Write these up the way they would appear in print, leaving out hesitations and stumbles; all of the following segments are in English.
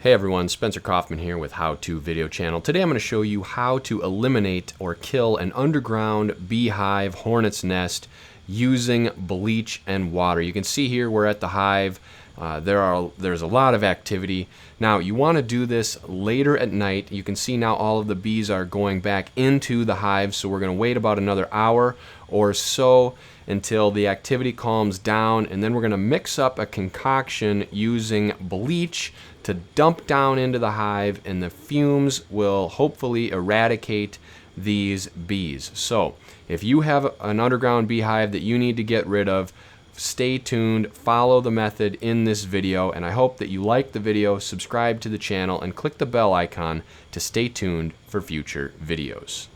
Hey everyone, Spencer Kaufman here with How To Video Channel. Today I'm going to show you how to eliminate or kill an underground beehive hornet's nest using bleach and water. You can see here we're at the hive. There's a lot of activity. Now you want to do this later at night. You can see now all of the bees are going back into the hive, so we're going to wait about another hour or so until the activity calms down, and then we're going to mix up a concoction using bleach to dump down into the hive, and the fumes will hopefully eradicate these bees. So if you have an underground beehive that you need to get rid of, stay tuned, follow the method in this video, and I hope that you like the video, subscribe to the channel, and click the bell icon to stay tuned for future videos.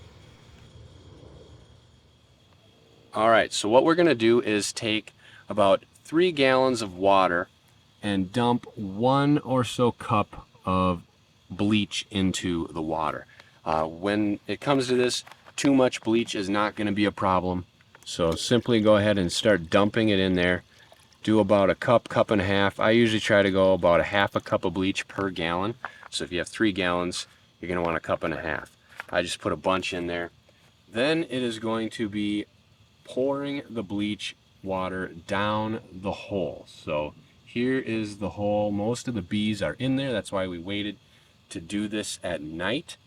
Alright, so what we're going to do is take about 3 gallons of water and dump 1 or so cup of bleach into the water. When it comes to this, too much bleach is not going to be a problem. So simply go ahead and start dumping it in there. Do about a cup, cup and a half. I usually try to go about a half a cup of bleach per gallon. So if you have 3 gallons, you're going to want a cup and a half. I just put a bunch in there. Then it is going to be pouring the bleach water down the hole. So here is the hole. Most of the bees are in there. That's why we waited to do this at night.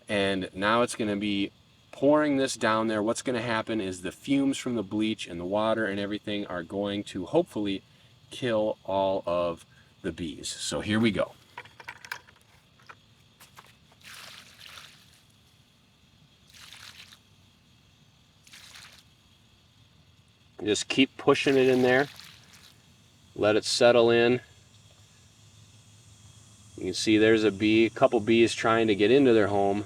And now it's going to be pouring this down there. What's going to happen is the fumes from the bleach and the water and everything are going to hopefully kill all of the bees. So here we go. Just keep pushing it in there. Let it settle in. You can see there's a couple bees trying to get into their home.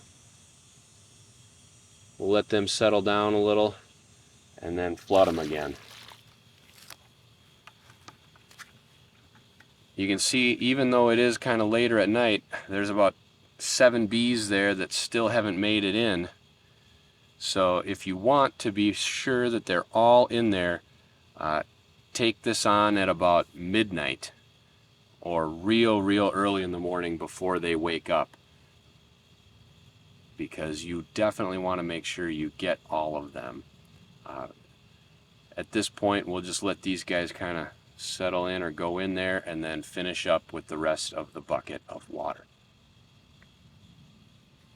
We'll let them settle down a little and then flood them again. You can see, even though it is kind of later at night, there's about 7 bees there that still haven't made it in. So if you want to be sure that they're all in there, take this on at about midnight or real early in the morning before they wake up, because you definitely want to make sure you get all of them. At this point, we'll just let these guys kind of settle in or go in there and then finish up with the rest of the bucket of water.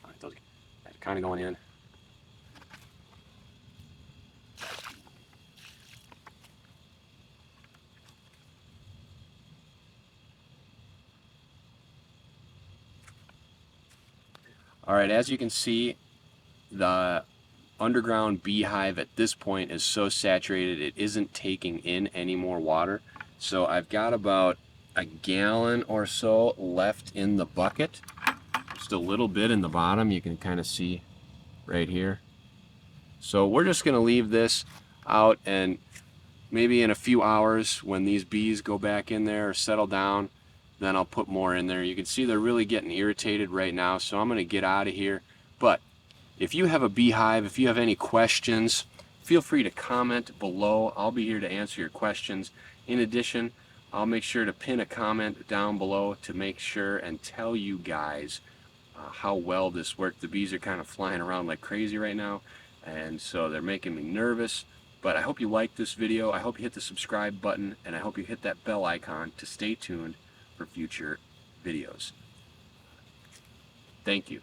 All right, those guys are kind of going in. Alright, as you can see, the underground beehive at this point is so saturated it isn't taking in any more water. So I've got about a gallon or so left in the bucket. Just a little bit in the bottom, you can kind of see right here. So we're just going to leave this out, and maybe in a few hours when these bees go back in there or settle down, then I'll put more in there. You can see they're really getting irritated right now, so I'm going to get out of here. But if you have a beehive, if you have any questions, feel free to comment below. I'll be here to answer your questions. In addition, I'll make sure to pin a comment down below to make sure and tell you guys how well this worked. The bees are kind of flying around like crazy right now, and so they're making me nervous. But I hope you liked this video. I hope you hit the subscribe button, and I hope you hit that bell icon to stay tuned for future videos. Thank you.